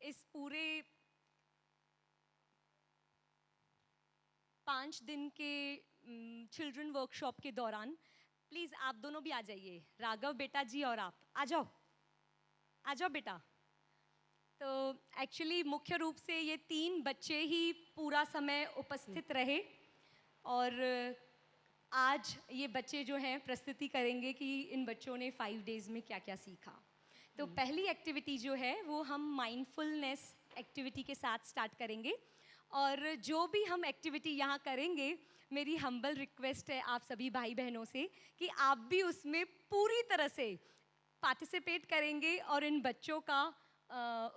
इस पूरे 5 दिन के चिल्ड्रन वर्कशॉप के दौरान प्लीज़ आप दोनों भी आ जाइए, राघव बेटा जी और आप आ जाओ बेटा। तो एक्चुअली मुख्य रूप से ये 3 बच्चे ही पूरा समय उपस्थित रहे और आज ये बच्चे जो हैं प्रस्तुति करेंगे कि इन बच्चों ने 5 डेज़ में क्या क्या सीखा। तो पहली एक्टिविटी जो है वो हम माइंडफुलनेस एक्टिविटी के साथ स्टार्ट करेंगे और जो भी हम एक्टिविटी यहाँ करेंगे, मेरी हम्बल रिक्वेस्ट है आप सभी भाई बहनों से कि आप भी उसमें पूरी तरह से पार्टिसिपेट करेंगे और इन बच्चों का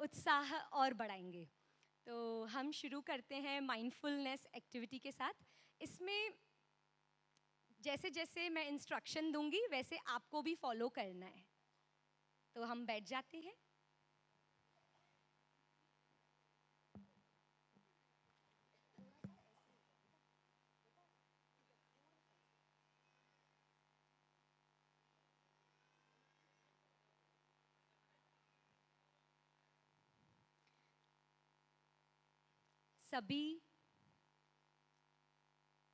उत्साह और बढ़ाएंगे। तो हम शुरू करते हैं माइंडफुलनेस एक्टिविटी के साथ। इसमें जैसे जैसे मैं इंस्ट्रक्शन दूंगी वैसे आपको भी फॉलो करना है। तो हम बैठ जाते हैं। सभी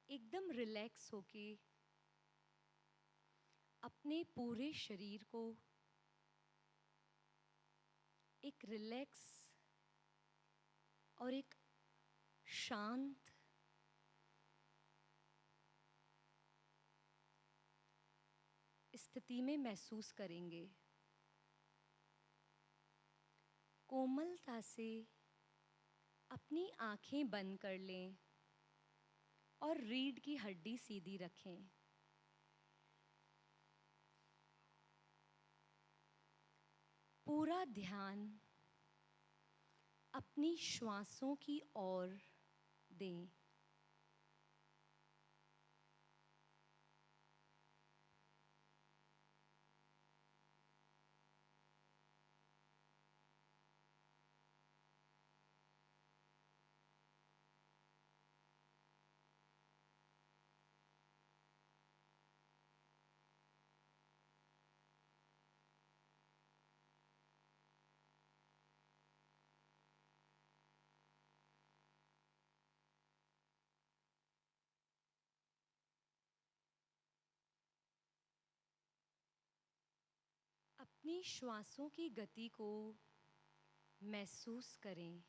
एकदम रिलैक्स होके अपने पूरे शरीर को एक रिलैक्स और एक शांत स्थिति में महसूस करेंगे। कोमलता से अपनी आंखें बंद कर लें और रीढ़ की हड्डी सीधी रखें। पूरा ध्यान अपनी श्वासों की ओर दें। अपनी श्वासों की गति को महसूस करें।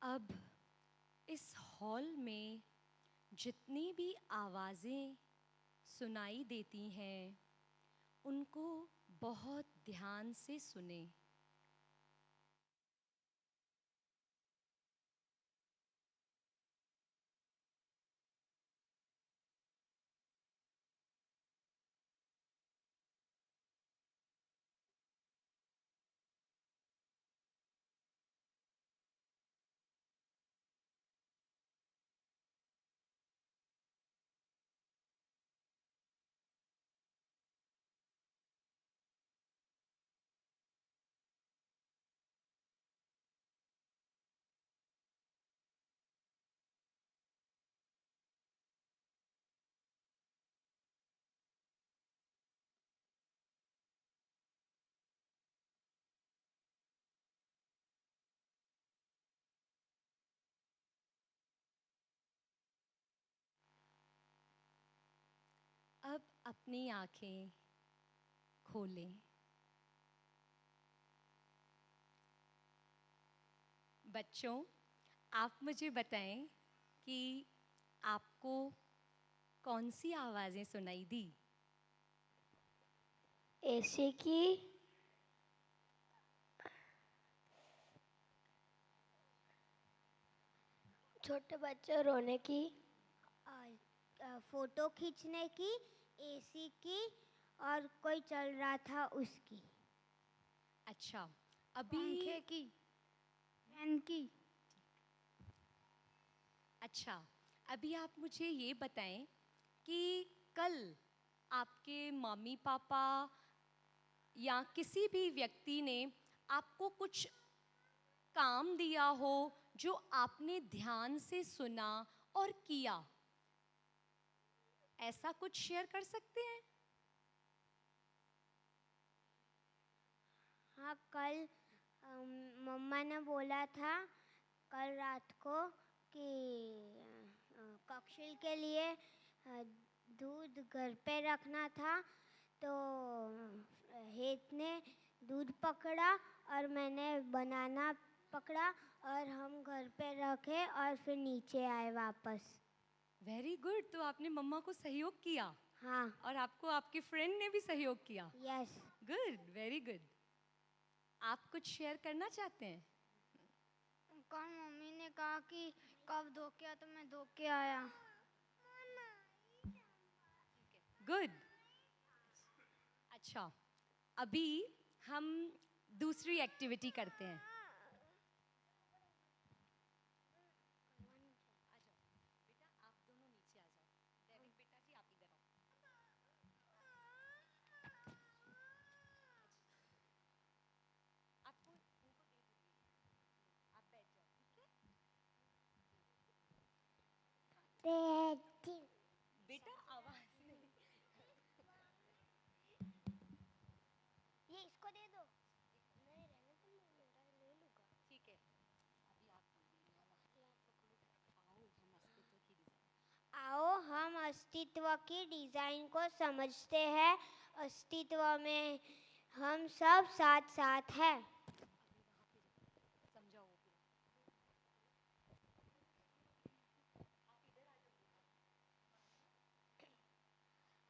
अब इस हॉल में जितनी भी आवाज़ें सुनाई देती हैं उनको बहुत ध्यान से सुनें। अब अपनी आँखें खोलें। बच्चों, आप मुझे बताएं कि आपको कौन सी आवाज़ें सुनाई दी? एसी की, छोटे बच्चे रोने की, फोटो खींचने की, एसी की और कोई चल रहा था उसकी। अच्छा, अभी पंखे की, फैन की। अच्छा, अभी आप मुझे ये बताएं कि कल आपके मम्मी पापा या किसी भी व्यक्ति ने आपको कुछ काम दिया हो जो आपने ध्यान से सुना और किया, ऐसा कुछ शेयर कर सकते हैं? हाँ, कल मम्मा ने बोला था कल रात को कि कक्षिल के लिए दूध घर पे रखना था। तो हेत ने दूध पकड़ा और मैंने बनाना पकड़ा और हम घर पे रखे और फिर नीचे आए वापस। Very good. तो आपने मम्मा को सहयोग किया हाँ। और आपको आपके फ्रेंड ने भी सहयोग किया। यस। Good, very good. आप कुछ शेयर करना चाहते हैं? कल मम्मी ने कहा कि कब धो के आ, तो मैं धो के आया। गुड। अच्छा, अभी हम दूसरी एक्टिविटी करते हैं। आ जाओ बेटा, आप दोनों नीचे आ जाओ। दैविक बेटा जी, आप इधर आओ। आपको उनको दे दूंगी, आप बैठ जाओ, ठीक है? बेटा आवाज नहीं। ये इसको दे दो। ठीक है, अभी आप आओ हम अस्तित्व की डिजाइन को समझते हैं। अस्तित्व में हम सब साथ साथ हैं। समझाओ।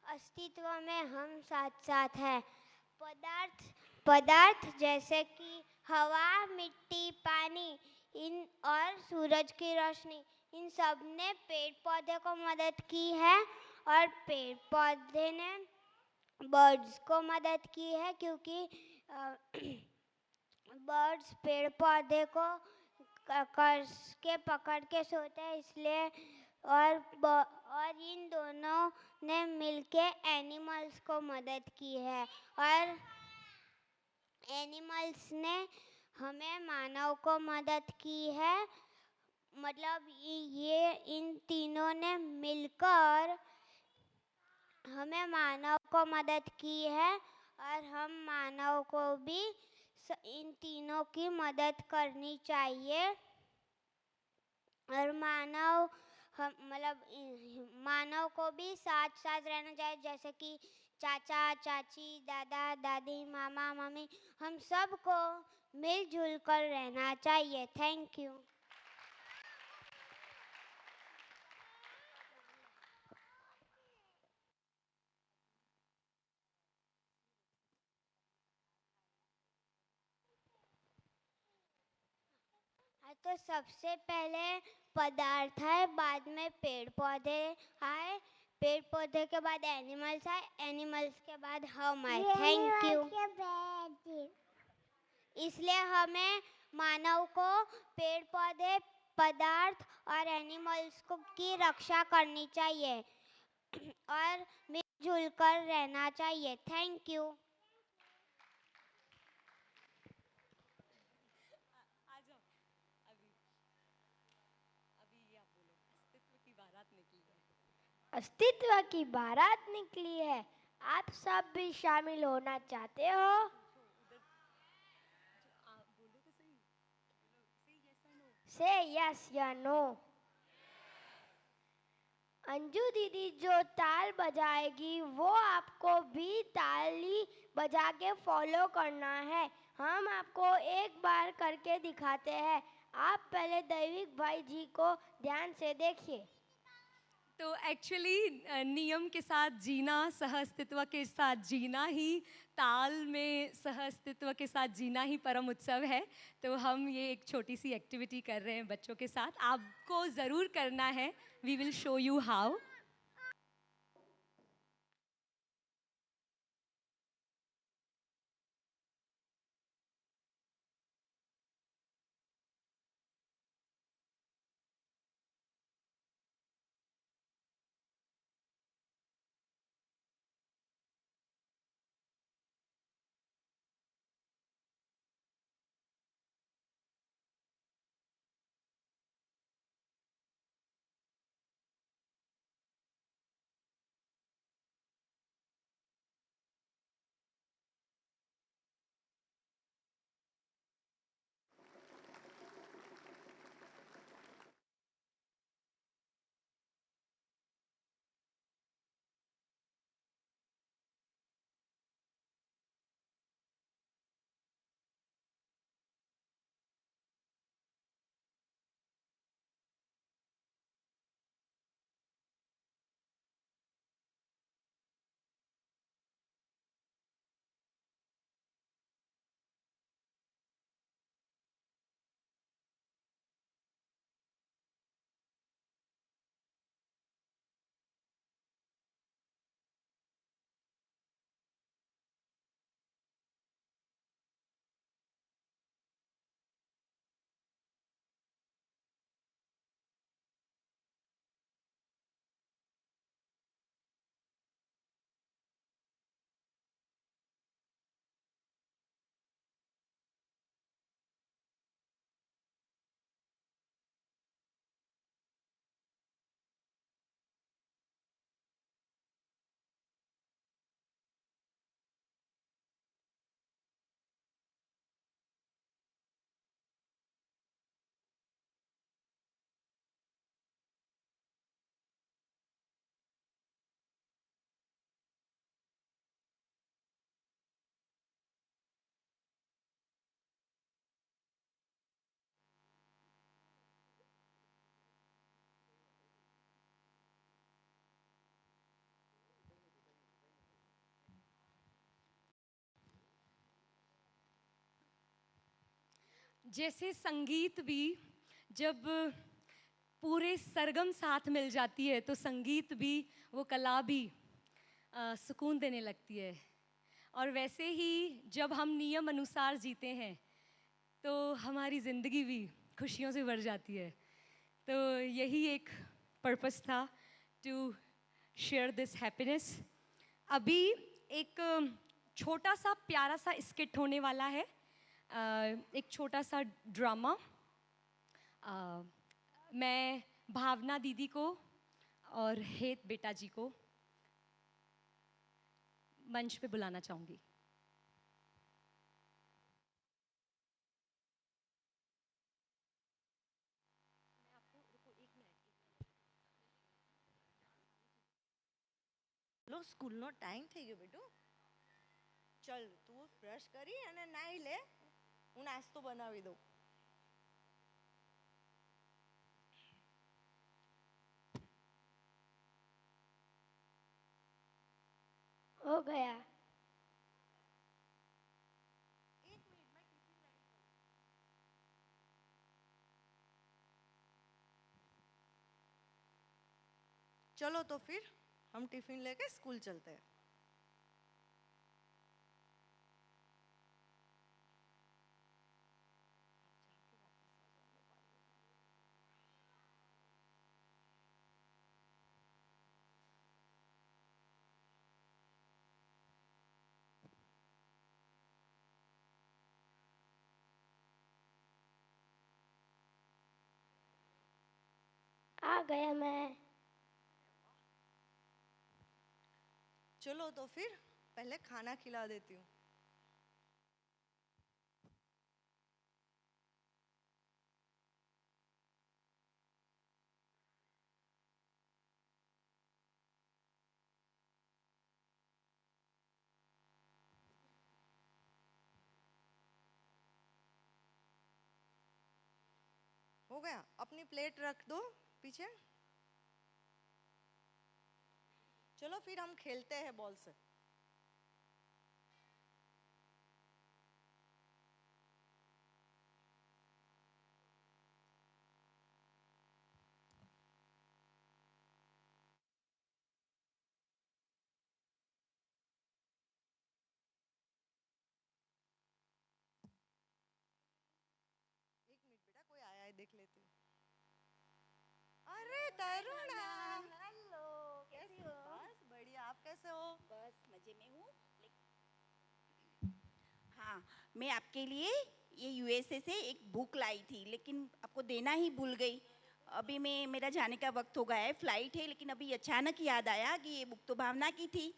अस्तित्व में हम साथ साथ हैं। पदार्थ पदार्थ जैसे कि हवा, मिट्टी, पानी इन और सूरज की रोशनी, इन सब ने पेड़ पौधे को मदद की है और पेड़ पौधे ने बर्ड्स को मदद की है, क्योंकि बर्ड्स पेड़ पौधे को कस के पकड़ के सोते हैं, इसलिए और इन दोनों ने मिलके एनिमल्स को मदद की है और एनिमल्स ने हमें मानव को मदद की है। मतलब ये इन तीनों ने मिलकर हमें मानव को मदद की है और हम मानव को भी इन तीनों की मदद करनी चाहिए। और मानव को भी साथ साथ रहना चाहिए, जैसे कि चाचा चाची, दादा दादी, मामा मम्मी, हम सबको मिलजुल कर रहना चाहिए। Thank you. तो सबसे पहले पदार्थ है, बाद में पेड़ पौधे आए, पेड़ पौधे के बाद एनिमल्स आए, एनिमल्स के बाद हम आए। Thank you. इसलिए हमें मानव को पेड़ पौधे, पदार्थ और एनिमल्स को की रक्षा करनी चाहिए और मिलजुल कर रहना चाहिए। Thank you. आ जाओ। अभी अभी ये आप बोलो, अस्तित्व की बारात निकली है। अस्तित्व की बारात निकली है। आप सब भी शामिल होना चाहते हो? बोलो तो सही, सही यस और नो। से यस या नो। अंजू दीदी जो ताल बजाएगी वो आपको भी ताली बजा के फॉलो करना है। हम आपको एक बार करके दिखाते हैं। आप पहले दैविक भाई जी को ध्यान से देखिए। तो एक्चुअली नियम के साथ जीना, सहअस्तित्व के साथ जीना ही, ताल में सहअस्तित्व के साथ जीना ही परम उत्सव है। तो हम ये एक छोटी सी एक्टिविटी कर रहे हैं बच्चों के साथ, आपको ज़रूर करना है। We will show you how. जैसे संगीत भी जब पूरे सरगम साथ मिल जाती है तो संगीत भी, वो कला भी सुकून देने लगती है। और वैसे ही जब हम नियम अनुसार जीते हैं तो हमारी ज़िंदगी भी खुशियों से भर जाती है। तो यही एक पर्पस था, टू शेयर दिस हैप्पीनेस। अभी एक छोटा सा प्यारा सा स्किट होने वाला है, एक छोटा सा ड्रामा। मैं भावना दीदी को और हेत बेटा जी को मंच पे बुलाना चाहूँगी। લો સ્કૂલનો ટાઈમ થઈ ગયો બેટું. ચલ તું બ્રશ કરી અને નાહી લે, હું નાસ્તો બનાવી દઉં. हो गया। चलो तो फिर हम टिफिन लेके स्कूल चलते हैं. आ गया मैं। चलो तो फिर पहले खाना खिला देती हूँ. हो गया. अपनी प्लेट रख दो पीछे. चलो फिर हम खेलते हैं बॉल से. एक मिनट बेटा, कोई आया है देख लेती हूँ. अरे तरुणा, हेलो, कैसी हो? बस बढ़िया. आप कैसे हो? बस मजे में हूँ। हाँ, मैं आपके लिए ये यूएसए से एक बुक लाई थी, लेकिन आपको देना ही भूल गई। अभी मेरा जाने का वक्त हो गया है, फ्लाइट है, लेकिन अभी अचानक याद आया कि ये बुक तो भावना की थी,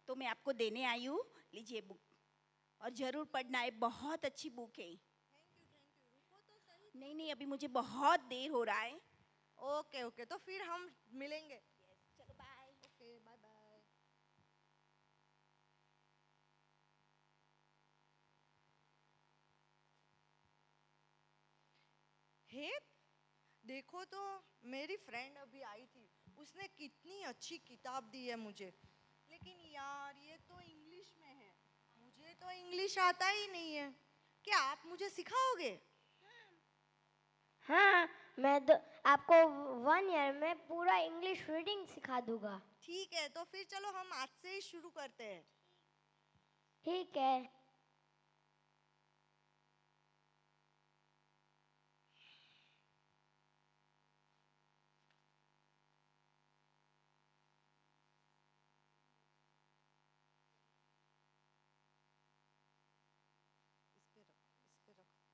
तो मैं आपको देने आई हूँ। लीजिए बुक, और ज़रूर पढ़ना है, बहुत अच्छी बुक है। नहीं नहीं, अभी मुझे बहुत देर हो रहा है। ओके ओके, तो फिर हम मिलेंगे. चलो bye. Okay bye bye. Hey, देखो तो मेरी फ्रेंड अभी आई थी, उसने कितनी अच्छी किताब दी है मुझे. लेकिन यार ये तो इंग्लिश में है, मुझे तो इंग्लिश आता ही नहीं है. क्या आप मुझे सिखाओगे? हाँ, मैं तो आपको 1 ईयर में पूरा इंग्लिश रीडिंग सिखा दूंगा। ठीक है, तो फिर चलो हम आज से ही शुरू करते हैं. ठीक है। इस पे रखो, इस पे रखो.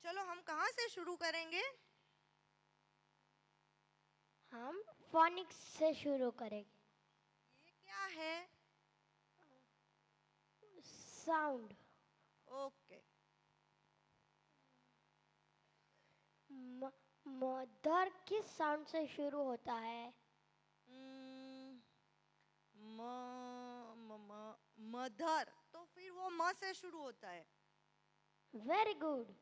चलो हम कहाँ से शुरू करेंगे? हम फोनिक्स से शुरू करेंगे। ये क्या है? साउंड। ओके. मदर किस साउंड से शुरू होता है? म मदर, तो फिर वो म से शुरू होता है. Very good.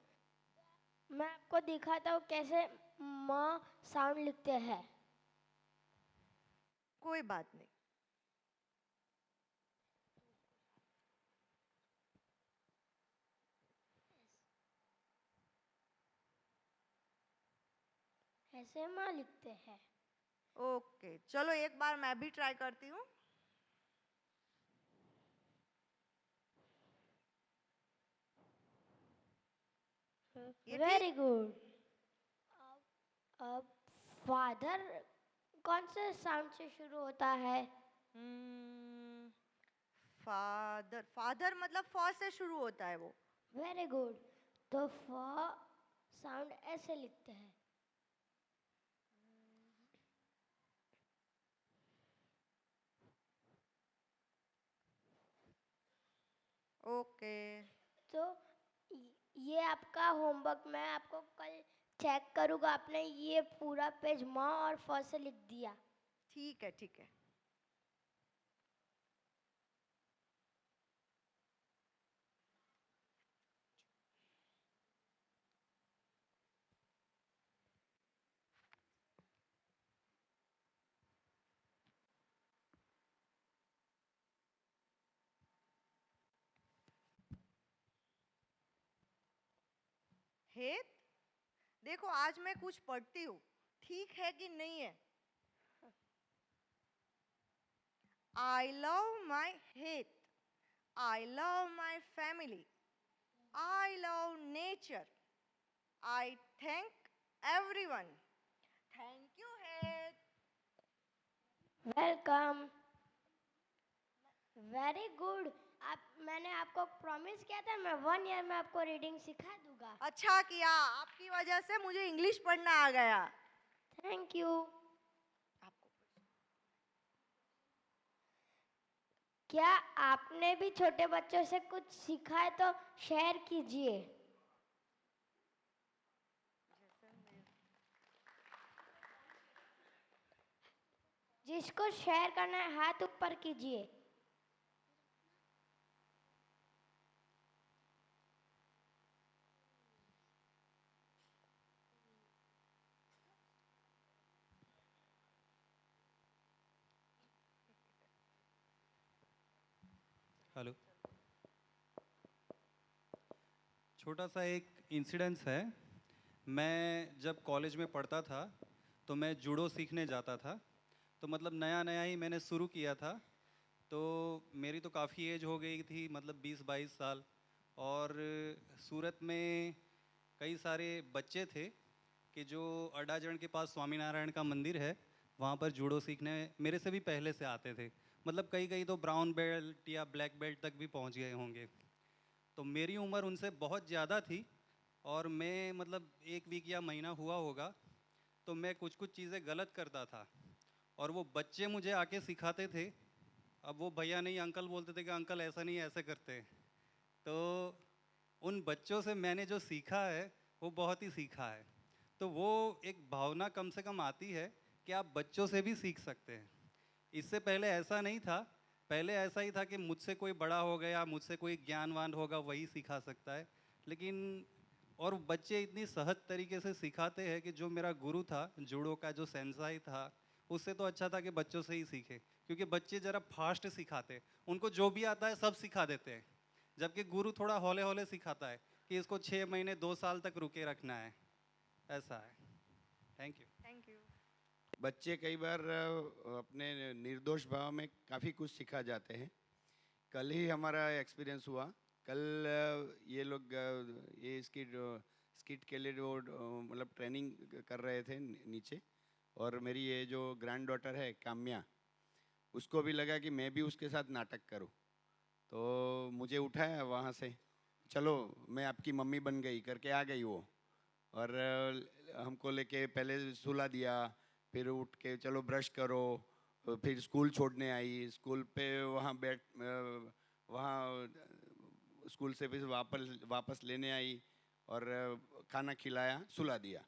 मैं आपको दिखाता हूँ कैसे म साउंड लिखते हैं। कोई बात नहीं. ऐसे माँ लिखते हैं। ओके, चलो एक बार मैं भी ट्राई करती हूँ। ये वेरी गुड। अब फादर कौन से साउंड से शुरू होता है? फादर, फादर मतलब फ से शुरू होता है वो। Very good. तो फ साउंड ऐसे लिखते हैं। ओके। तो ये आपका होमवर्क, मैं आपको कल चेक करूँगा। आपने ये पूरा पेज म और फ से लिख दिया। ठीक है, ठीक है। हेत, देखो आज मैं कुछ पढ़ती हूँ, ठीक है कि नहीं है? I love my head. I love my family. I love nature. I thank everyone. Thank you, head. Welcome. Very good. मैंने आपको प्रॉमिस किया था मैं 1 ईयर में आपको रीडिंग सिखा दूंगा। अच्छा किया, आपकी वजह से मुझे इंग्लिश पढ़ना आ गया। Thank you. आपको क्या आपने भी छोटे बच्चों से कुछ सीखा है तो शेयर कीजिए। जिसको शेयर करना है हाथ ऊपर कीजिए। हेलो। छोटा सा एक इंसिडेंस है। मैं जब कॉलेज में पढ़ता था तो मैं जूडो सीखने जाता था। तो मतलब नया नया ही मैंने शुरू किया था। तो मेरी तो काफ़ी एज हो गई थी, मतलब 20-22 साल। और सूरत में कई सारे बच्चे थे कि जो अड्डाजन के पास स्वामीनारायण का मंदिर है, वहाँ पर जूडो सीखने मेरे से भी पहले से आते थे। मतलब कई कई तो ब्राउन बेल्ट या ब्लैक बेल्ट तक भी पहुँच गए होंगे। तो मेरी उम्र उनसे बहुत ज़्यादा थी और मैं मतलब 1 वीक या महीना हुआ होगा तो मैं कुछ कुछ चीज़ें गलत करता था और वो बच्चे मुझे आके सिखाते थे। अब वो भैया नहीं अंकल बोलते थे कि अंकल ऐसा नहीं ऐसे करते हैं। तो उन बच्चों से मैंने जो सीखा है वो बहुत ही सीखा है। तो वो एक भावना कम से कम आती है कि आप बच्चों से भी सीख सकते हैं। इससे पहले ऐसा नहीं था। पहले ऐसा ही था कि मुझसे कोई बड़ा हो गया, मुझसे कोई ज्ञानवान होगा वही सिखा सकता है। लेकिन और बच्चे इतनी सहज तरीके से सिखाते हैं कि जो मेरा गुरु था, जूडो का जो सेंसाई था, उससे तो अच्छा था कि बच्चों से ही सीखे। क्योंकि बच्चे ज़रा फास्ट सिखाते, उनको जो भी आता है सब सिखा देते हैं। जबकि गुरु थोड़ा हौले हौले सिखाता है कि इसको 6 महीने 2 साल तक रुके रखना है। ऐसा है। Thank you. Thank you. बच्चे कई बार अपने निर्दोष भाव में काफ़ी कुछ सिखा जाते हैं। कल ही हमारा एक्सपीरियंस हुआ। कल ये लोग ये स्किट के लिए वो मतलब ट्रेनिंग कर रहे थे नीचे। और मेरी ये जो ग्रैंड डॉटर है काम्या, उसको भी लगा कि मैं भी उसके साथ नाटक करूं। तो मुझे उठाया वहाँ से, चलो मैं आपकी मम्मी बन गई करके आ गई वो। और हमको लेके पहले सुला दिया, फिर उठ के चलो ब्रश करो, फिर स्कूल छोड़ने आई। स्कूल पे वहाँ वहाँ स्कूल से फिर वापस लेने आई और खाना खिलाया सुला दिया।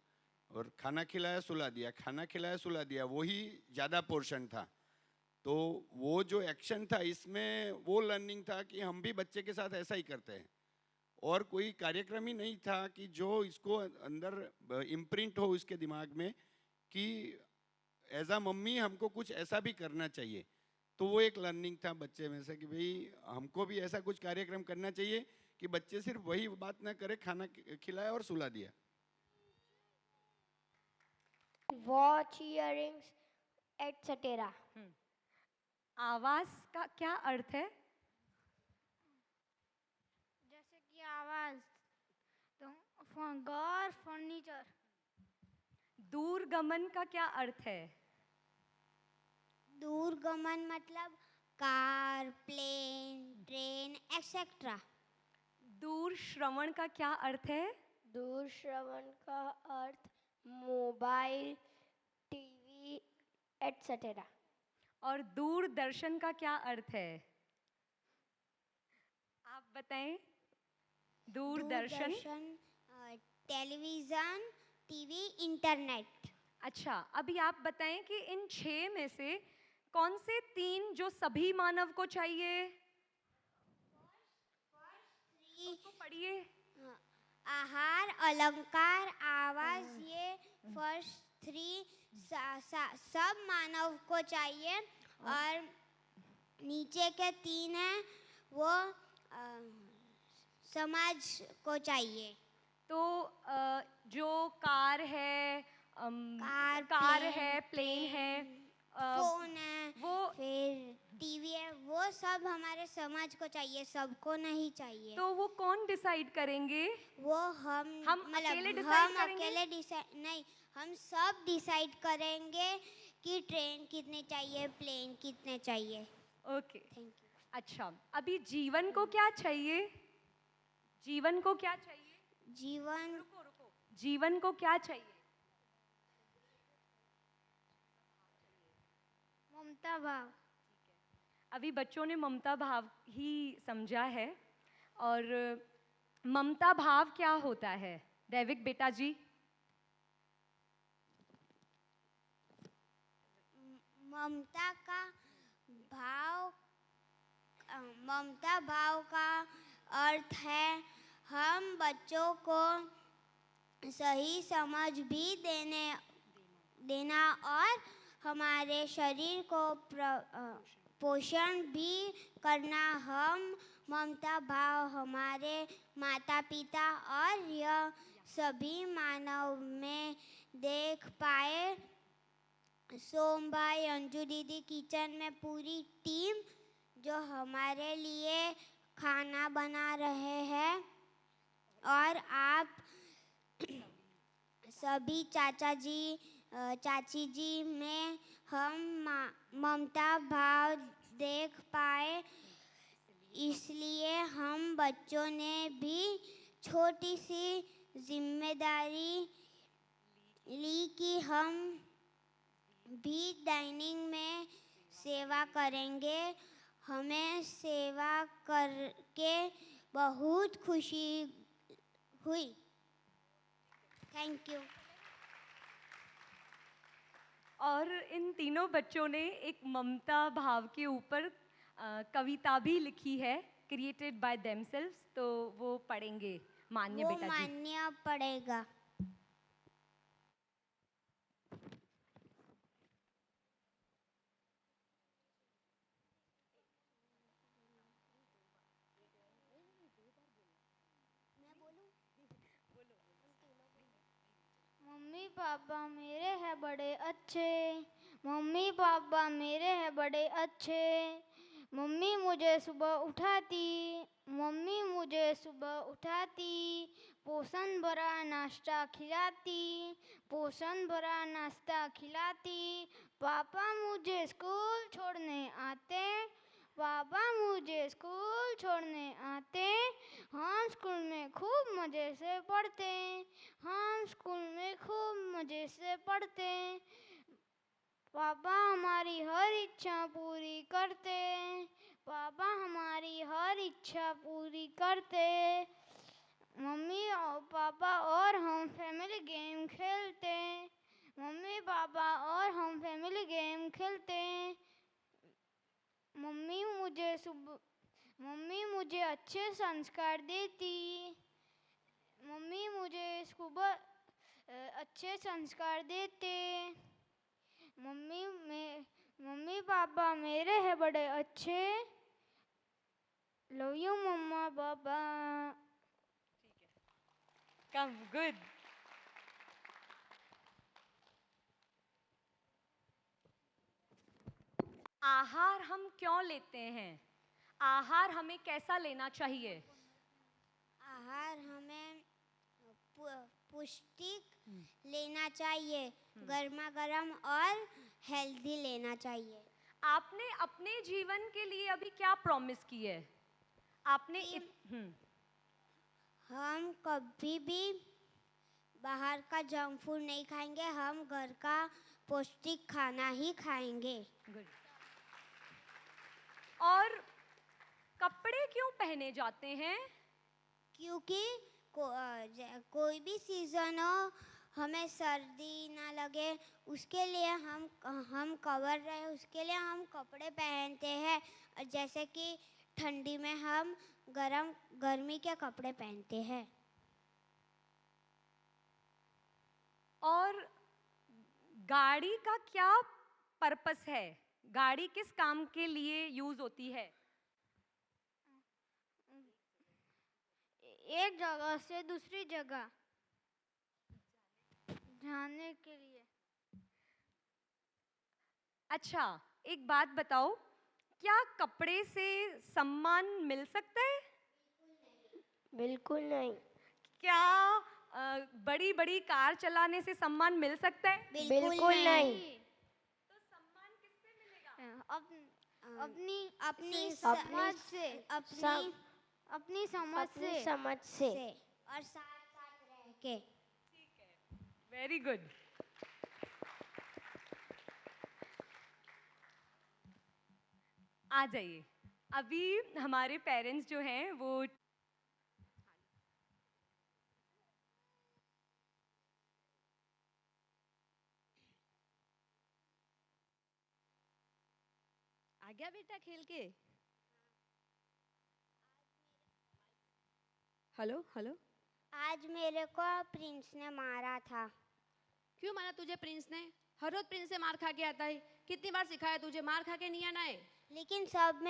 और खाना खिलाया सुला दिया, खाना खिलाया सुला दिया, वही ज़्यादा पोर्शन था। तो वो जो एक्शन था इसमें वो लर्निंग था कि हम भी बच्चे के साथ ऐसा ही करते हैं। और कोई कार्यक्रम ही नहीं था कि जो इसको अंदर इम्प्रिंट हो इसके दिमाग में कि एज अ मम्मी हमको कुछ ऐसा भी करना चाहिए। तो वो एक लर्निंग था बच्चे में से कि भाई हमको भी ऐसा कुछ कार्यक्रम करना चाहिए कि बच्चे सिर्फ वही बात ना करे, खाना खिलाया और सुला दिया। Watch, earrings etcetera. आवाज का क्या अर्थ है? जैसे कि आवाज, तो घर, फर्नीचर। दूरगमन का क्या अर्थ है? दूरगमन मतलब कार, प्लेन, ट्रेन एक्सेट्रा। दूर श्रवण का क्या अर्थ है? दूर श्रवण का अर्थ मोबाइल, टीवी एटसेट्रा। और दूरदर्शन का क्या अर्थ है? आप बताएं। दूरदर्शन। Television, TV, internet. अच्छा, अभी आप बताएं कि इन 6 में से कौन से 3 जो सभी मानव को चाहिए? उसको पढ़िए। आहार, अलंकार, आवाज, ये फर्स्ट 3 सब मानव को चाहिए। और नीचे के 3 हैं वो समाज को चाहिए। तो जो कार है, कार, है, प्लेन है, फोन है, वो फिर टीवी है, वो सब हमारे समाज को चाहिए, सबको नहीं चाहिए। तो वो कौन डिसाइड करेंगे? वो हम अकेले मतलब decide हम करेंगे? अकेले डिसाइड नहीं, हम सब डिसाइड करेंगे कि ट्रेन कितने चाहिए, प्लेन कितने चाहिए। Okay, thank you. अच्छा, अभी जीवन को क्या चाहिए? जीवन को क्या चाहिए? जीवन रुको, जीवन को क्या चाहिए? ममता भाव। अभी बच्चों ने ममता भाव ही समझा है। और ममता भाव क्या होता है? दैविक बेटा जी। ममता का भाव, ममता भाव का अर्थ है हम बच्चों को सही समझ भी देना और हमारे शरीर को पोषण भी करना। हम ममता भाव हमारे माता पिता और यह सभी मानव में देख पाए। सोम भाई, अंजू दीदी, किचन में पूरी टीम जो हमारे लिए खाना बना रहे हैं, और आप सभी चाचा जी, चाची जी में हम ममता भाव देख पाए, इसलिए हम बच्चों ने भी छोटी सी जिम्मेदारी ली कि हम भी डाइनिंग में सेवा करेंगे। हमें सेवा करके बहुत खुशी हुई। Thank you. और इन तीनों बच्चों ने एक ममता भाव के ऊपर कविता भी लिखी है, क्रिएटेड बाय देमसेल्व्स। तो वो पढ़ेंगे मान्य वो बेटा जी। मान्य पड़ेगा। मम्मी पापा मेरे हैं बड़े अच्छे, मम्मी पापा मेरे हैं बड़े अच्छे। मम्मी मुझे सुबह उठाती, पोषण भरा नाश्ता खिलाती। पापा मुझे स्कूल छोड़ने आते। हम स्कूल में खूब मज़े से पढ़ते। पापा हमारी हर इच्छा पूरी करते। मम्मी और पापा और हम फैमिली गेम खेलते। मम्मी मुझे अच्छे संस्कार देती। मम्मी पापा मेरे हैं बड़े अच्छे। लव यू मम्मा पापा। Come good. आहार हम क्यों लेते हैं? आहार हमें कैसा लेना चाहिए? आहार हमें पुष्टिक लेना चाहिए, गर्मा गर्म और हेल्दी लेना चाहिए। आपने अपने जीवन के लिए अभी क्या प्रॉमिस की है? आपने हम कभी भी बाहर का जंक फूड नहीं खाएंगे, हम घर का पौष्टिक खाना ही खाएंगे। गुड। और कपड़े क्यों पहने जाते हैं? क्योंकि कोई भी सीज़न हो, हमें सर्दी ना लगे, उसके लिए हम कवर रहे, उसके लिए हम कपड़े पहनते हैं। जैसे कि ठंडी में हम गर्मी के कपड़े पहनते हैं। और गाड़ी का क्या पर्पस है? गाड़ी किस काम के लिए यूज होती है? एक जगह से दूसरी जगह जाने के लिए। अच्छा, एक बात बताओ, क्या कपड़े से सम्मान मिल सकता है? बिल्कुल नहीं। क्या बड़ी बड़ी कार चलाने से सम्मान मिल सकता है? बिल्कुल नहीं। तो सम्मान किससे मिलेगा? अपनी अपनी समझ से, अपनी समझ अपनी से। समझ से। और साथ साथ रह के। Very good. आ जाइए। अभी हमारे पेरेंट्स जो हैं वो आ गया बेटा खेल के? Hello hello. आज मेरे को प्रिंस ने मारा था। क्यों मारा तुझे प्रिंस ने? हर रोज प्रिंस से मार खा के आता है। कितनी बार सिखाया तुझे, मार खा के नहीं आना है। लेकिन सब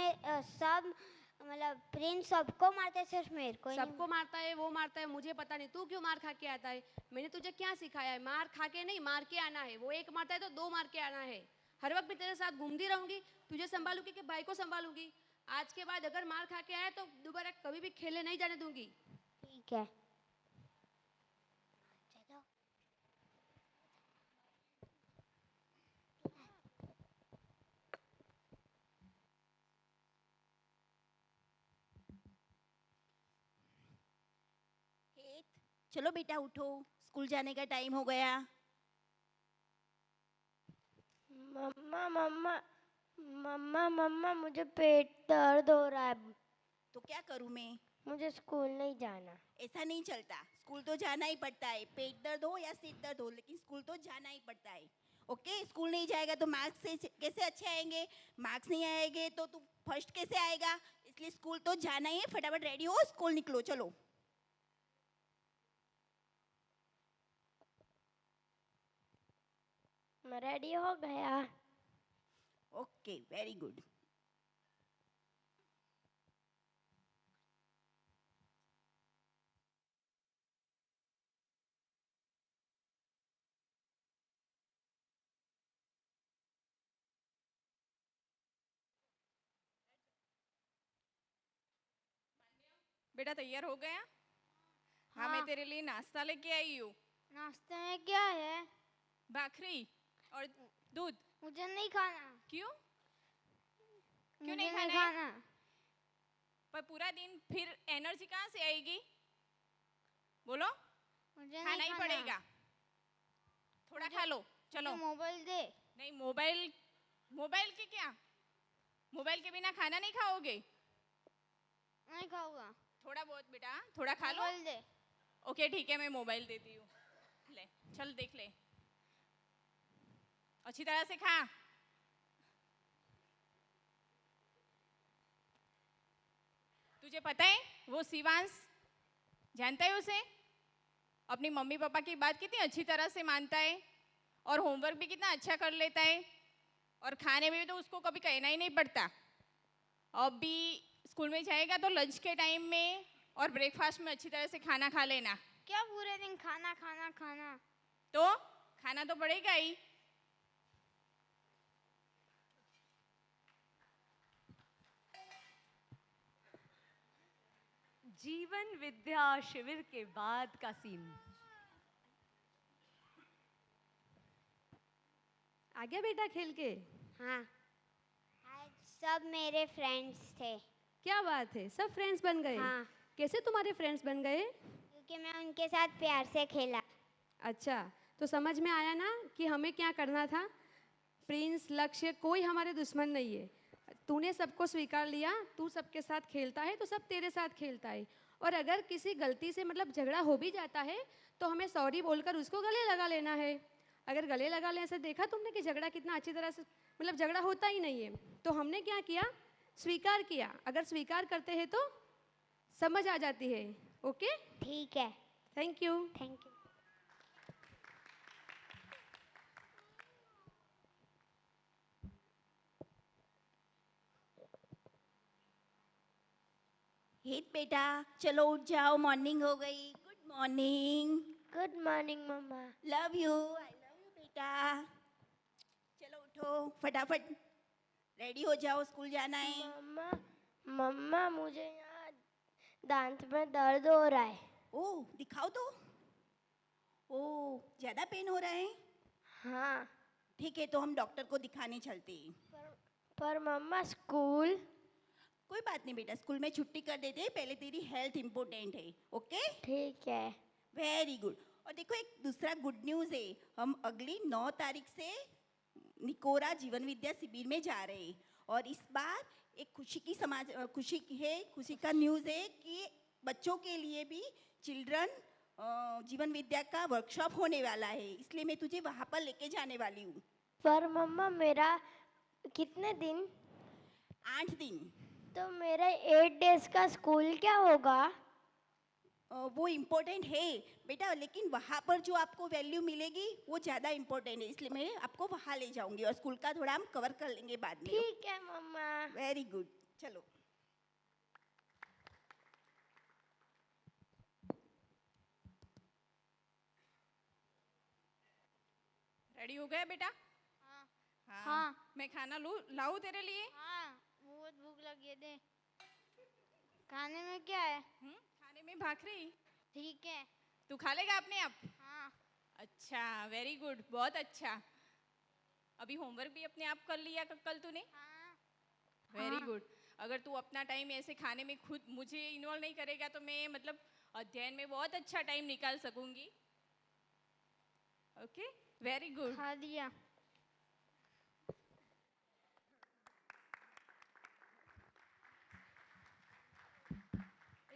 मतलब प्रिंस सबको मारते, सिर्फ मेरे को सबको मारता है, वो मारता है, मुझे पता नहीं। तू क्यों मार खा के आता है? मैंने तुझे क्या सिखाया है? मार खा के नहीं, मार के आना है। वो एक मारता है तो दो मार के आना है। हर वक्त मैं तेरे साथ घूमती रहूंगी, तुझे संभालूंगी कि भाई को संभालूंगी। आज के बाद अगर मार खा के आया तो दोबारा कभी भी खेलने नहीं जाने दूंगी। ठीक है। चलो। चलो बेटा उठो, स्कूल जाने का टाइम हो गया। मम्मा मम्मा मम्मा मम्मा मुझे पेट दर्द हो रहा है। तो क्या करूं मैं? मुझे स्कूल नहीं जाना। ऐसा नहीं चलता, स्कूल तो जाना ही पड़ता है। पेट दर्द हो या सिर दर्द हो, लेकिन स्कूल तो जाना ही पड़ता है। ओके, स्कूल नहीं जाएगा तो मार्क्स से कैसे अच्छे आएंगे? मार्क्स नहीं आएंगे तो तू फर्स्ट कैसे आएगा? इसलिए स्कूल तो जाना ही है। फटाफट रेडी हो, स्कूल निकलो, चलो। मैं रेडी हो गया। Okay, very good. बेटा तैयार हो गया? हाँ, मैं तेरे लिए नाश्ता लेके आई हूँ। नाश्ते में क्या है? भाखरी और दूध। मुझे नहीं खाना। क्यों? मुझे नहीं खाना है? पर पूरा दिन फिर एनर्जी कहाँ से आएगी? बोलो। मुझे खाना नहीं ही पड़ेगा। थोड़ा खा लो, चलो। मोबाइल दे। नहीं, मोबाइल के क्या? मोबाइल के बिना खाना नहीं खाओगे? नहीं खाऊंगा। थोड़ा बहुत बेटा, थोड़ा खा लो। मोबाइल दे। ओके ठीक है, मैं मोबाइल देती हूँ। ले, चल देख ले, अच्छी तरह से खा। तुझे पता है वो शिवांश, जानता है उसे? अपनी मम्मी पापा की बात कितनी अच्छी तरह से मानता है और होमवर्क भी कितना अच्छा कर लेता है, और खाने में भी तो उसको कभी कहना ही नहीं पड़ता। अब भी स्कूल में जाएगा तो लंच के टाइम में और ब्रेकफास्ट में अच्छी तरह से खाना खा लेना। क्या पूरे दिन खाना खाना खाना? तो खाना तो पड़ेगा ही। जीवन विद्या शिविर के बाद का सीन। आ गया बेटा खेल के? हाँ, आज सब मेरे फ्रेंड्स थे। क्या बात है, सब फ्रेंड्स बन गए? हाँ, कैसे तुम्हारे फ्रेंड्स बन गए? क्योंकि मैं उनके साथ प्यार से खेला। अच्छा, तो समझ में आया ना कि हमें क्या करना था। प्रिंस, लक्ष्य, कोई हमारे दुश्मन नहीं है। तूने सबको स्वीकार लिया, तू सबके साथ खेलता है तो सब तेरे साथ खेलता है। और अगर किसी गलती से मतलब झगड़ा हो भी जाता है तो हमें सॉरी बोलकर उसको गले लगा लेना है। अगर गले लगा लेने से देखा तुमने कि झगड़ा कितना अच्छी तरह से मतलब झगड़ा होता ही नहीं है। तो हमने क्या किया, स्वीकार किया। अगर स्वीकार करते हैं तो समझ आ जाती है। ओके, ठीक है, थैंक यू। Thank you. हित बेटा, चलो उठ जाओ, मॉर्निंग हो गई। Good morning. गुड मॉर्निंग मम्मा। Love you, I love you बेटा। चलो उठो, फटाफट रेडी हो जाओ, स्कूल जाना है। मम्मा मम्मा मुझे यहाँ दांत में दर्द हो रहा है। ओह, दिखाओ तो। ओह, ज़्यादा पेन हो रहा है? हाँ, ठीक है, तो हम डॉक्टर को दिखाने चलते हैं। पर मम्मा स्कूल। कोई बात नहीं बेटा, स्कूल में छुट्टी कर देते हैं, पहले तेरी हेल्थ इम्पोर्टेंट है। ओके, ठीक है। Very good. और देखो, एक दूसरा गुड न्यूज़ है, हम अगली 9 तारीख से निकोरा जीवन विद्या शिविर में जा रहे हैं। और इस बार एक खुशी का न्यूज़ है कि बच्चों के लिए भी चिल्ड्रन जीवन विद्या का वर्कशॉप होने वाला है, इसलिए मैं तुझे वहाँ पर लेके जाने वाली हूँ। पर मम्मा मेरा कितने दिन? 8 दिन। तो मेरा 8 डेज का स्कूल क्या होगा? वो इम्पोर्टेंट है बेटा, लेकिन वहाँ पर जो आपको वैल्यू मिलेगी वो ज़्यादा इम्पोर्टेंट है, इसलिए मैं आपको वहाँ ले जाऊँगी और स्कूल का थोड़ा हम कवर कर लेंगे बाद में। ठीक है मम्मा। वेरी गुड, चलो। रेडी हो गया बेटा? हाँ। हाँ, मैं खाना लाऊं तेरे लिए? हाँ, बहुत भूख लगी है, दे। खाने में क्या है? खाने में भाखरी। ठीक है। तू खा लेगा अपने आप? हाँ। अच्छा, वेरी गुड, बहुत अच्छा। अभी होमवर्क भी अपने आप कर लिया कल तूने? हाँ। Very good. अगर तू अपना टाइम ऐसे खाने में खुद मुझे इन्वॉल्व नहीं करेगा तो मैं मतलब अध्ययन में बहुत अच्छा टाइम निकाल सकूंगी। Okay, very good. खा दिया।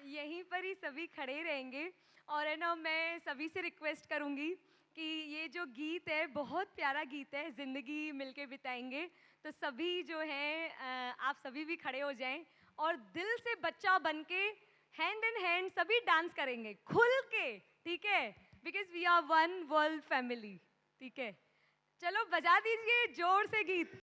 यहीं पर ही सभी खड़े रहेंगे और है ना, मैं सभी से रिक्वेस्ट करूंगी कि ये जो गीत है बहुत प्यारा गीत है, ज़िंदगी मिलके बिताएंगे। तो सभी जो हैं आप सभी भी खड़े हो जाएं और दिल से बच्चा बन के हैंड इन हैंड सभी डांस करेंगे खुल के, ठीक है? Because we are one world family, ठीक है? चलो बजा दीजिए जोर से गीत।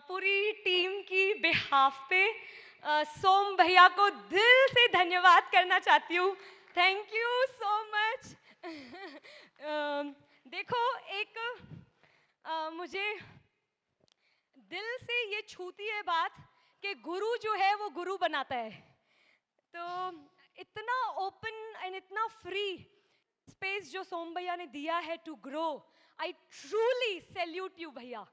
पूरी टीम की बिहाफ पे सोम भैया को दिल से धन्यवाद करना चाहती हूँ। Thank you so much. देखो, एक मुझे दिल से ये छूती है बात कि गुरु जो है वो गुरु बनाता है। तो इतना ओपन एंड इतना फ्री स्पेस जो सोम भैया ने दिया है to grow, I truly salute you भैया।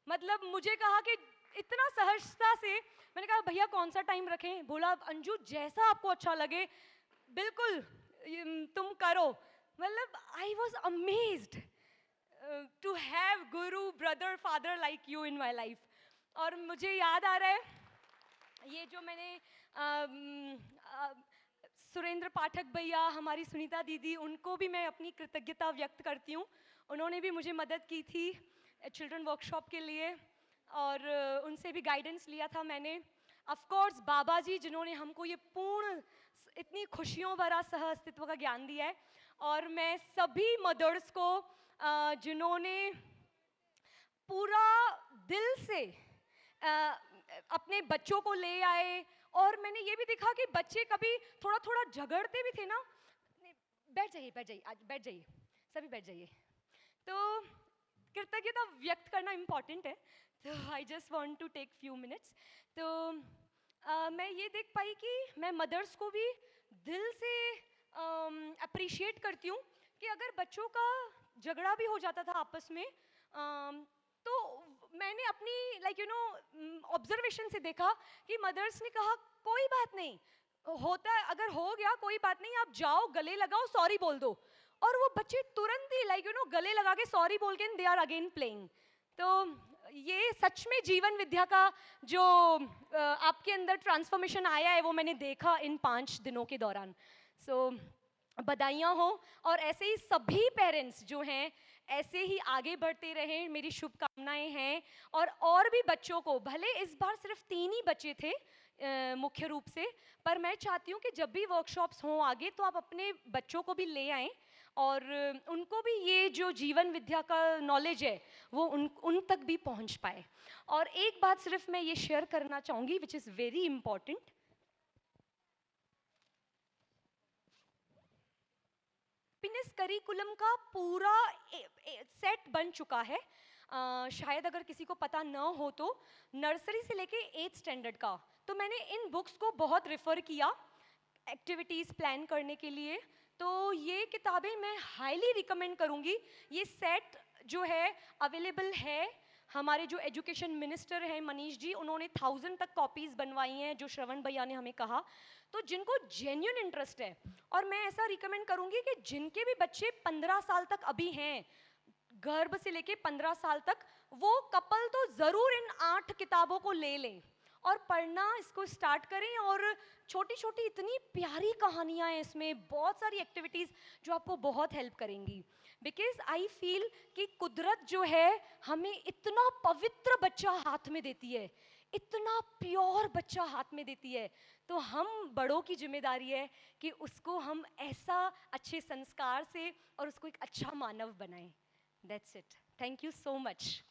मतलब मुझे कहा कि इतना सहजता से, मैंने कहा भैया कौन सा टाइम रखें, बोला अंजू जैसा आपको अच्छा लगे बिल्कुल तुम करो। मतलब I was amazed to have guru brother father like you in my life. और मुझे याद आ रहा है ये जो मैंने सुरेंद्र पाठक भैया, हमारी सुनीता दीदी, उनको भी मैं अपनी कृतज्ञता व्यक्त करती हूँ। उन्होंने भी मुझे मदद की थी चिल्ड्रन वर्कशॉप के लिए और उनसे भी गाइडेंस लिया था मैंने। ऑफ कोर्स बाबा जी जिन्होंने हमको ये पूर्ण इतनी खुशियों भरा सह अस्तित्व का ज्ञान दिया है। और मैं सभी मदर्स को जिन्होंने पूरा दिल से अपने बच्चों को ले आए। और मैंने ये भी देखा कि बच्चे कभी थोड़ा थोड़ा झगड़ते भी थे ना। बैठ जाइए आज बैठ जाइए, सभी बैठ जाइए। तो कृतज्ञता व्यक्त करना इम्पॉर्टेंट है, तो I just want to take few minutes. तो मैं ये देख पाई कि मैं मदर्स को भी दिल से अप्रिशिएट करती हूँ कि अगर बच्चों का झगड़ा भी हो जाता था आपस में, तो मैंने अपनी लाइक यू नो ऑब्जर्वेशन से देखा कि मदर्स ने कहा कोई बात नहीं होता है, अगर हो गया कोई बात नहीं, आप जाओ गले लगाओ सॉरी बोल दो। और वो बच्चे तुरंत ही लाइक यू नो गले लगा के सॉरी बोल के दे आर अगेन प्लेइंग। तो ये सच में जीवन विद्या का जो आपके अंदर ट्रांसफॉर्मेशन आया है वो मैंने देखा इन 5 दिनों के दौरान। सो बधाइयाँ हो। और ऐसे ही सभी पेरेंट्स जो हैं ऐसे ही आगे बढ़ते रहें, मेरी शुभकामनाएं हैं। और भी बच्चों को, भले इस बार सिर्फ 3 ही बच्चे थे मुख्य रूप से, पर मैं चाहती हूँ कि जब भी वर्कशॉप्स हों आगे तो आप अपने बच्चों को भी ले आएँ और उनको भी ये जो जीवन विद्या का नॉलेज है वो उन तक भी पहुँच पाए। और एक बात सिर्फ मैं ये शेयर करना चाहूँगी which is very important. Happiness curriculum का पूरा सेट बन चुका है। शायद अगर किसी को पता न हो तो नर्सरी से लेके 8th स्टैंडर्ड का, तो मैंने इन बुक्स को बहुत रेफ़र किया एक्टिविटीज़ प्लान करने के लिए। तो ये किताबें मैं हाईली रिकमेंड करूँगी। ये सेट जो है अवेलेबल है। हमारे जो एजुकेशन मिनिस्टर हैं मनीष जी, उन्होंने 1000 तक कॉपीज़ बनवाई हैं जो श्रवण भैया ने हमें कहा। तो जिनको जेन्युइन इंटरेस्ट है, और मैं ऐसा रिकमेंड करूँगी कि जिनके भी बच्चे 15 साल तक अभी हैं, गर्भ से लेके 15 साल तक, वो कपल तो ज़रूर इन 8 किताबों को ले लें और पढ़ना इसको स्टार्ट करें। और छोटी छोटी इतनी प्यारी कहानियाँ हैं इसमें, बहुत सारी एक्टिविटीज़ जो आपको बहुत हेल्प करेंगी। बिकॉज आई फील कि कुदरत जो है हमें इतना पवित्र बच्चा हाथ में देती है, इतना प्योर बच्चा हाथ में देती है, तो हम बड़ों की जिम्मेदारी है कि उसको हम ऐसा अच्छे संस्कार से और उसको एक अच्छा मानव बनाएं। That's it, thank you so much.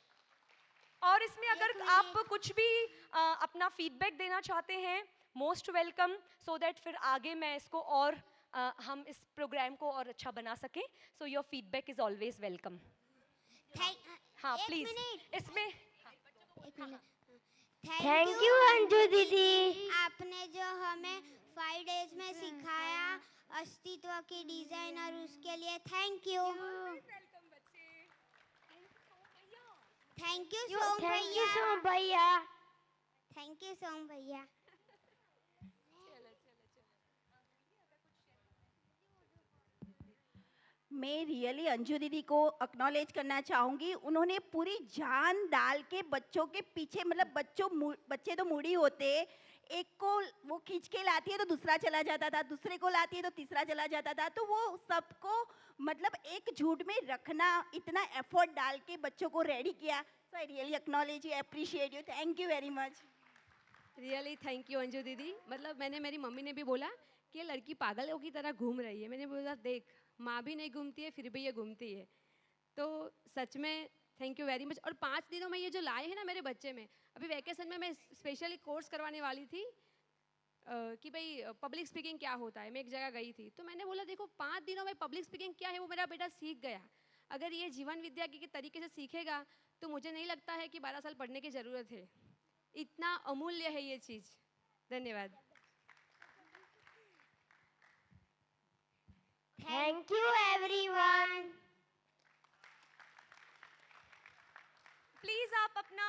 और इसमें अगर आप कुछ भी अपना फीडबैक देना चाहते हैं, मोस्ट वेलकम, सो दैट फिर आगे मैं इसको और हम इस प्रोग्राम को और अच्छा बना सकें। So your feedback is always welcome. हाँ प्लीज़ इसमें थैंक यू अंजू दीदी। आपने जो हमें 5 डेज में सिखाया अस्तित्व की डिजाइन, और उसके लिए thank you. Thank you some भैया। थैंक यू सोम भैया। मैं रियली अंजू दीदी को एक्नॉलेज करना चाहूँगी। उन्होंने पूरी जान डाल के बच्चों के पीछे, मतलब बच्चे तो मूडी होते, एक को वो खींच के लाती है तो दूसरा चला जाता था, दूसरे को लाती है तो तीसरा चला जाता था, तो वो सबको मतलब एक झूठ में रखना, इतना एफर्ट डाल के बच्चों को रेडी किया। So I really acknowledge you, appreciate you, thank you very much. Really thank you Anju didi. मतलब मेरी मम्मी ने भी बोला कि ये लड़की पागलों की तरह घूम रही है। मैंने बोला देख, माँ भी नहीं घूमती है फिर भी ये घूमती है। तो सच में थैंक यू वेरी मच। और 5 दिनों में ये जो लाए हैं ना मेरे बच्चे में, अभी वैकेशन में मैं स्पेशली कोर्स करवाने वाली थी कि भाई पब्लिक स्पीकिंग क्या होता है। मैं एक जगह गई थी तो मैंने बोला देखो 5 दिनों में पब्लिक स्पीकिंग क्या है वो मेरा बेटा सीख गया। अगर ये जीवन विद्या के तरीके से सीखेगा तो मुझे नहीं लगता है कि 12 साल पढ़ने की ज़रूरत है। इतना अमूल्य है ये चीज़। धन्यवाद। Thank you everyone. प्लीज आप अपना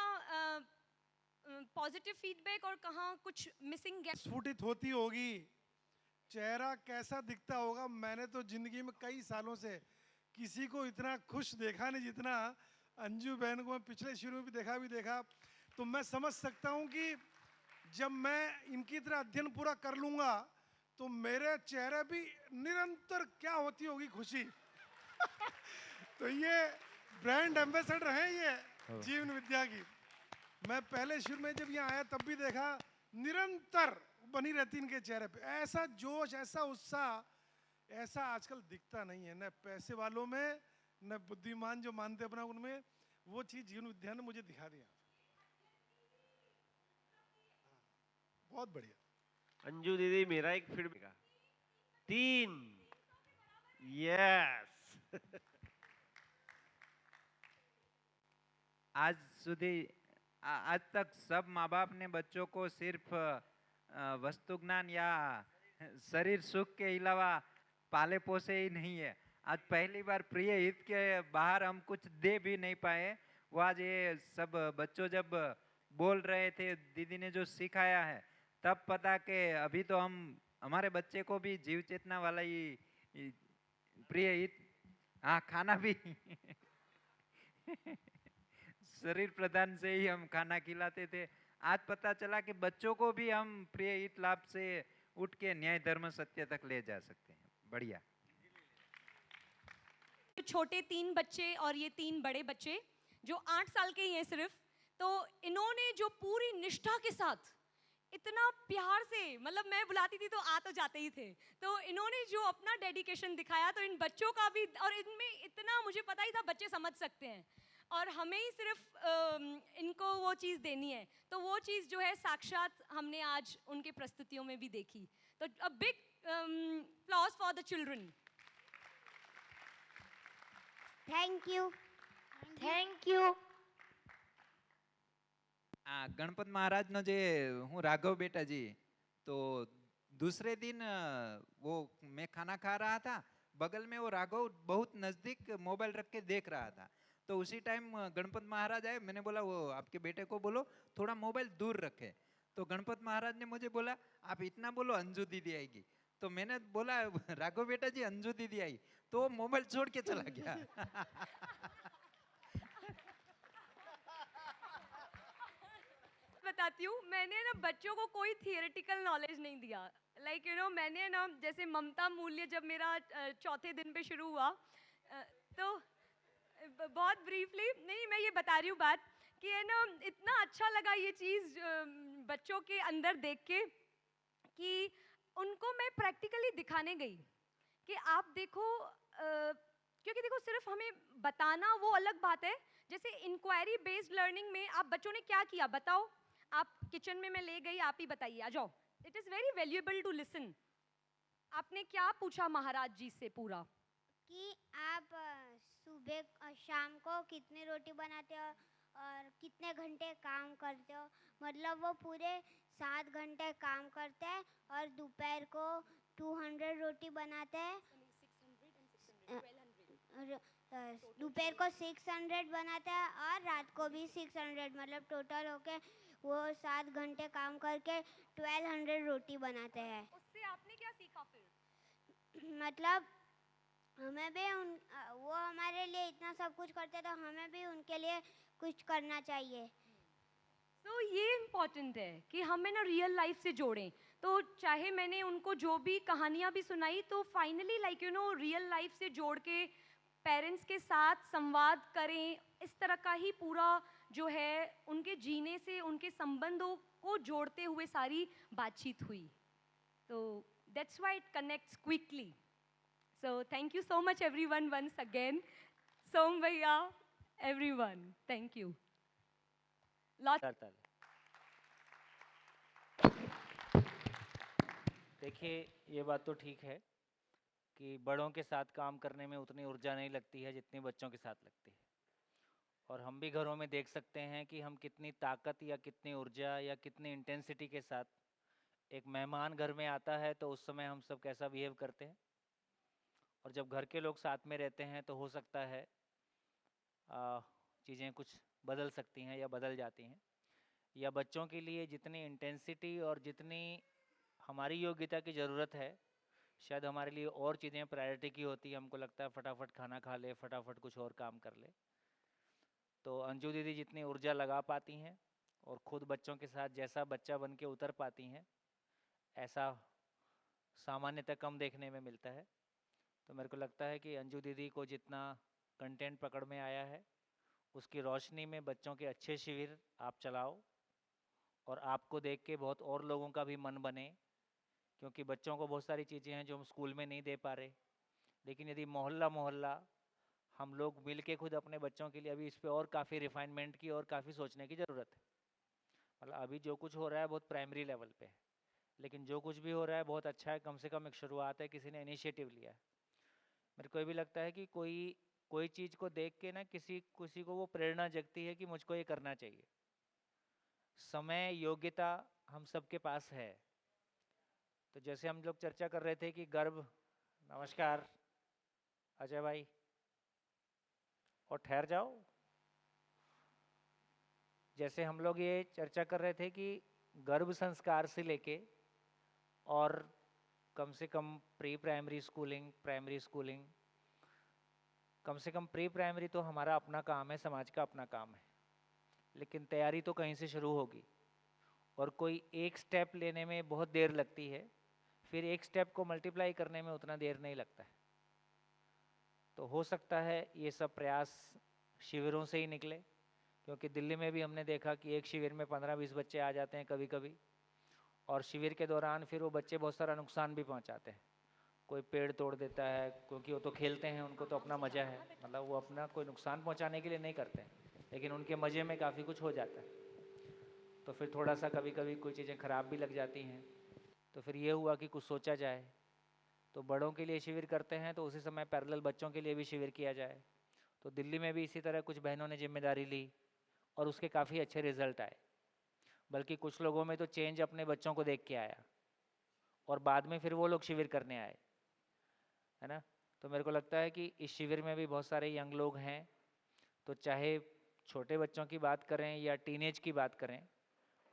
पॉजिटिव फीडबैक और कहाँ कुछ मिसिंग गैप स्फुटित होती होगी, चेहरा कैसा दिखता होगा। मैंने तो जिंदगी में कई सालों से किसी को इतना खुश देखा नहीं जितना अंजू बहन को मैं पिछले शुरू में भी देखा। तो मैं समझ सकता हूँ कि जब मैं इनकी तरह अध्ययन पूरा कर लूँगा तो मेरे चेहरे भी निरंतर क्या होती होगी खुशी। तो ये ब्रांड एम्बेसडर हैं ये जीवन विद्या की। मैं पहले शुरू में जब यहाँ आया तब भी देखा निरंतर बनी रहती इनके चेहरे पे ऐसा जोश, ऐसा उत्साह, ऐसा आजकल दिखता नहीं है, न पैसे वालों में न बुद्धिमान जो मानते अपना उनमें। वो चीज जीवन विद्या ने मुझे दिखा दिया। बहुत बढ़िया। अंजू दीदी, मेरा एक फीडबैक 3 यस। आज तक सब माँ बाप ने बच्चों को सिर्फ वस्तु ज्ञान या शरीर सुख के अलावा पाले पोसे ही नहीं है। आज पहली बार प्रिय हित के बाहर हम कुछ दे भी नहीं पाए। वो आज ये सब बच्चों जब बोल रहे थे, दीदी ने जो सिखाया है, तब पता कि अभी तो हम हमारे बच्चे को भी जीव चेतना वाला ही प्रिय हित, हाँ खाना भी शरीर प्रदान से ही हम खाना खिलाते थे। आज पता चला कि बच्चों को भी हम प्रिय हित लाभ से उठ के न्याय धर्म सत्य तक ले जा सकते हैं। बढ़िया। छोटे 3 बच्चे और ये 3 बड़े बच्चे जो 8 साल के ही हैं सिर्फ, तो इन्होंने जो पूरी निष्ठा के साथ इतना प्यार से, मतलब मैं बुलाती थी तो आ तो जाते ही थे, तो इन्होंने जो अपना डेडिकेशन दिखाया, तो इन बच्चों का भी, और इनमें इतना मुझे पता ही था बच्चे समझ सकते हैं और हमें ही सिर्फ इनको वो चीज़ देनी है। तो वो चीज़ जो है साक्षात हमने आज उनके प्रस्तुतियों में भी देखी। तो a big applause for the children. Thank you. Thank you. Ganpat Maharaj नो जे हूँ राघव बेटा जी, तो दूसरे दिन वो मैं खाना खा रहा था, बगल में वो राघव बहुत नज़दीक मोबाइल रख के देख रहा था। तो उसी टाइम गणपत महाराज आए। मैंने बोला वो आपके बेटे को बोलो थोड़ा मोबाइल दूर रखे। तो गणपत महाराज ने मुझे बोला आप इतना बोलो अंजू दीदी आएगी। तो मैंने बोला राघव बेटा जी अंजू दीदी आई, तो वो मोबाइल छोड़ के चला गया। बताती हूँ, मैंने ना बच्चों को कोई थियोरेटिकल नॉलेज नहीं दिया। लाइक यू नो, मैंने ना जैसे ममता मूल्य जब मेरा चौथे दिन पे शुरू हुआ, तो बहुत ब्रीफली, नहीं मैं ये बता रही हूँ बात कि है ना, इतना अच्छा लगा ये चीज़ बच्चों के अंदर देख के कि उनको मैं प्रैक्टिकली दिखाने गई कि आप देखो, क्योंकि देखो सिर्फ हमें बताना वो अलग बात है। जैसे इंक्वायरी बेस्ड लर्निंग में आप बच्चों ने क्या किया बताओ, आप किचन में मैं ले गई, आप ही बताइए, आ जाओ। It is very valuable to listen. आपने क्या पूछा महाराज जी से पूरा कि आप सुबह शाम को कितनी रोटी बनाते हो और कितने घंटे काम करते हो। मतलब वो पूरे 7 घंटे काम करते हैं और दोपहर को 200 रोटी बनाते हैं। दोपहर को 600 बनाते हैं और रात को भी 600, मतलब टोटल होके वो 7 घंटे काम करके 1200 रोटी बनाते हैं। उससे आपने क्या सीखा फिर? मतलब हमें भी वो हमारे लिए इतना सब कुछ करते, तो हमें भी उनके लिए कुछ करना चाहिए। तो ये इम्पॉर्टेंट है कि हमें ना रियल लाइफ से जोड़ें। तो चाहे मैंने उनको जो भी कहानियाँ भी सुनाई, तो finally like you know real life से जोड़ के पेरेंट्स के साथ संवाद करें, इस तरह का ही पूरा जो है उनके जीने से उनके संबंधों को जोड़ते हुए सारी बातचीत हुई। तो that's why it connects quickly. So thank you so much everyone once again. Som Bhaiya, everyone. Thank you. देखिए ये बात तो ठीक है कि बड़ों के साथ काम करने में उतनी ऊर्जा नहीं लगती है जितनी बच्चों के साथ लगती है। और हम भी घरों में देख सकते हैं कि हम कितनी ताकत या कितनी ऊर्जा या कितनी इंटेंसिटी के साथ एक मेहमान घर में आता है तो उस समय हम सब कैसा बिहेव करते हैं। और जब घर के लोग साथ में रहते हैं तो हो सकता है चीज़ें कुछ बदल सकती हैं या बदल जाती हैं। या बच्चों के लिए जितनी इंटेंसिटी और जितनी हमारी योग्यता की ज़रूरत है, शायद हमारे लिए और चीज़ें प्रायोरिटी की होती है। हमको लगता है फटाफट खाना खा ले, फटाफट कुछ और काम कर ले। तो अंजू दीदी जितनी ऊर्जा लगा पाती हैं और ख़ुद बच्चों के साथ जैसा बच्चा बन के उतर पाती हैं, ऐसा सामान्यतः कम देखने में मिलता है। तो मेरे को लगता है कि अंजू दीदी को जितना कंटेंट पकड़ में आया है, उसकी रोशनी में बच्चों के अच्छे शिविर आप चलाओ और आपको देख के बहुत और लोगों का भी मन बने, क्योंकि बच्चों को बहुत सारी चीज़ें हैं जो हम स्कूल में नहीं दे पा रहे। लेकिन यदि मोहल्ला मोहल्ला हम लोग मिल के खुद अपने बच्चों के लिए अभी इस पे और काफ़ी रिफाइनमेंट की और काफ़ी सोचने की ज़रूरत है। मतलब अभी जो कुछ हो रहा है बहुत प्राइमरी लेवल पे है, लेकिन जो कुछ भी हो रहा है बहुत अच्छा है। कम से कम एक शुरुआत है, किसी ने इनिशिएटिव लिया है। मेरे को ये भी लगता है कि कोई चीज़ को देख के ना किसी को वो प्रेरणा जगती है कि मुझको ये करना चाहिए। समय, योग्यता हम सबके पास है। तो जैसे हम लोग चर्चा कर रहे थे कि गर्भ, नमस्कार अजय भाई, और ठहर जाओ। जैसे हम लोग ये चर्चा कर रहे थे कि गर्भ संस्कार से लेके और कम से कम pre primary schooling, primary schooling, कम से कम प्री प्राइमरी तो हमारा अपना काम है, समाज का अपना काम है। लेकिन तैयारी तो कहीं से शुरू होगी और कोई एक स्टेप लेने में बहुत देर लगती है, फिर एक स्टेप को मल्टीप्लाई करने में उतना देर नहीं लगता है। तो हो सकता है ये सब प्रयास शिविरों से ही निकले, क्योंकि दिल्ली में भी हमने देखा कि एक शिविर में 15-20 बच्चे आ जाते हैं कभी कभी, और शिविर के दौरान फिर वो बच्चे बहुत सारा नुकसान भी पहुंचाते हैं। कोई पेड़ तोड़ देता है, क्योंकि वो तो खेलते हैं, उनको तो अपना मज़ा है, मतलब वो अपना कोई नुकसान पहुंचाने के लिए नहीं करते हैं, लेकिन उनके मज़े में काफ़ी कुछ हो जाता है। तो फिर थोड़ा सा कभी कभी कोई चीज़ें ख़राब भी लग जाती हैं। तो फिर ये हुआ कि कुछ सोचा जाए, तो बड़ों के लिए शिविर करते हैं तो उसी समय पैरेलल बच्चों के लिए भी शिविर किया जाए। तो दिल्ली में भी इसी तरह कुछ बहनों ने जिम्मेदारी ली और उसके काफ़ी अच्छे रिजल्ट आए। बल्कि कुछ लोगों में तो चेंज अपने बच्चों को देख के आया और बाद में फिर वो लोग शिविर करने आए, है ना। तो मेरे को लगता है कि इस शिविर में भी बहुत सारे यंग लोग हैं। तो चाहे छोटे बच्चों की बात करें या टीनेज की बात करें,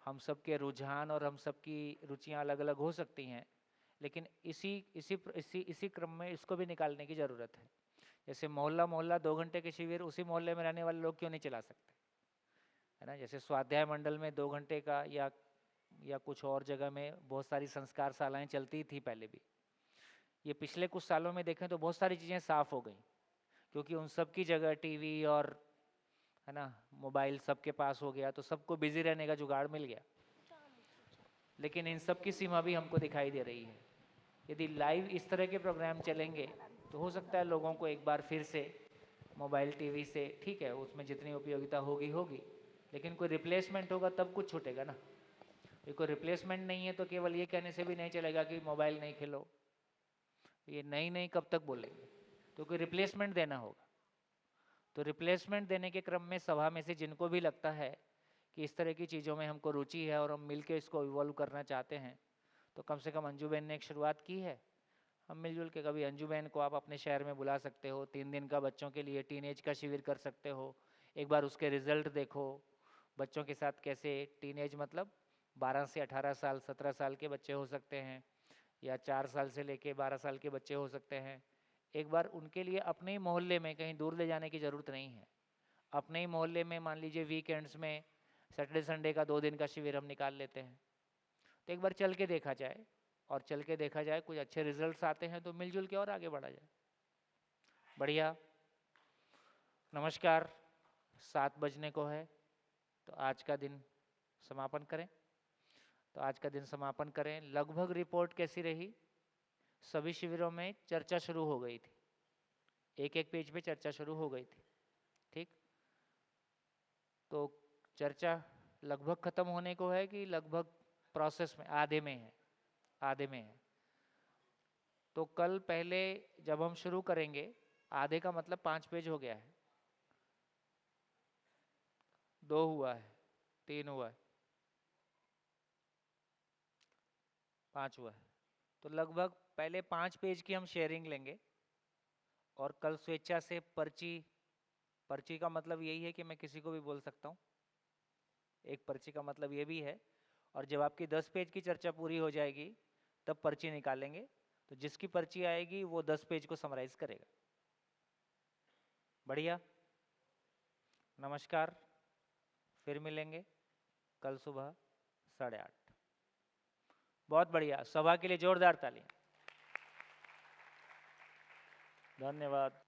हम सब के रुझान और हम सब की रुचियाँ अलग अलग हो सकती हैं, लेकिन इसी क्रम में इसको भी निकालने की ज़रूरत है। जैसे मोहल्ला मोहल्ला 2 घंटे के शिविर उसी मोहल्ले में रहने वाले लोग क्यों नहीं चला सकते, है ना। जैसे स्वाध्याय मंडल में 2 घंटे का या कुछ और जगह में बहुत सारी संस्कार शालाएँ चलती थी पहले भी। ये पिछले कुछ सालों में देखें तो बहुत सारी चीज़ें साफ़ हो गई, क्योंकि उन सब की जगह टीवी और, है ना, मोबाइल सबके पास हो गया, तो सबको बिजी रहने का जुगाड़ मिल गया। लेकिन इन सब की सीमा भी हमको दिखाई दे रही है। यदि लाइव इस तरह के प्रोग्राम चलेंगे तो हो सकता है लोगों को एक बार फिर से मोबाइल टीवी से, ठीक है उसमें जितनी उपयोगिता होगी होगी, लेकिन कोई रिप्लेसमेंट होगा तब कुछ छूटेगा ना। ये कोई रिप्लेसमेंट नहीं है तो केवल ये कहने से भी नहीं चलेगा कि मोबाइल नहीं खेलो। ये नहीं कब तक बोलेंगे, तो कोई रिप्लेसमेंट देना होगा। तो रिप्लेसमेंट देने के क्रम में सभा में से जिनको भी लगता है कि इस तरह की चीज़ों में हमको रुचि है और हम मिलके इसको इवॉल्व करना चाहते हैं, तो कम से कम अंजू बहन ने एक शुरुआत की है। हम मिलजुल के कभी अंजू बहन को आप अपने शहर में बुला सकते हो, 3 दिन का बच्चों के लिए टीनेज का शिविर कर सकते हो। एक बार उसके रिजल्ट देखो, बच्चों के साथ कैसे, टीनेज मतलब 12 से 18 साल 17 साल के बच्चे हो सकते हैं, या 4 साल से लेके 12 साल के बच्चे हो सकते हैं। एक बार उनके लिए अपने ही मोहल्ले में, कहीं दूर ले जाने की ज़रूरत नहीं है, अपने ही मोहल्ले में मान लीजिए वीकेंड्स में सैटरडे संडे का 2 दिन का शिविर हम निकाल लेते हैं। तो एक बार चल के देखा जाए, और चल के देखा जाए कुछ अच्छे रिजल्ट्स आते हैं तो मिलजुल के और आगे बढ़ा जाए। बढ़िया, नमस्कार। 7 बजने को है, तो आज का दिन समापन करें। तो आज का दिन समापन करें। लगभग रिपोर्ट कैसी रही? सभी शिविरों में चर्चा शुरू हो गई थी, एक पेज पे चर्चा शुरू हो गई थी, ठीक। तो चर्चा लगभग ख़त्म होने को है कि लगभग प्रोसेस में, आधे में है। तो कल पहले जब हम शुरू करेंगे, आधे का मतलब 5 पेज हो गया है, 2 हुआ है, 3 हुआ है, 5 हुआ है। तो लगभग पहले 5 पेज की हम शेयरिंग लेंगे और कल स्वेच्छा से पर्ची का मतलब यही है कि मैं किसी को भी बोल सकता हूँ। एक पर्ची का मतलब ये भी है। और जब आपकी 10 पेज की चर्चा पूरी हो जाएगी तब पर्ची निकालेंगे। तो जिसकी पर्ची आएगी वो 10 पेज को समराइज करेगा। बढ़िया, नमस्कार, फिर मिलेंगे कल सुबह 8:30। बहुत बढ़िया, सभा के लिए जोरदार तालियां। धन्यवाद।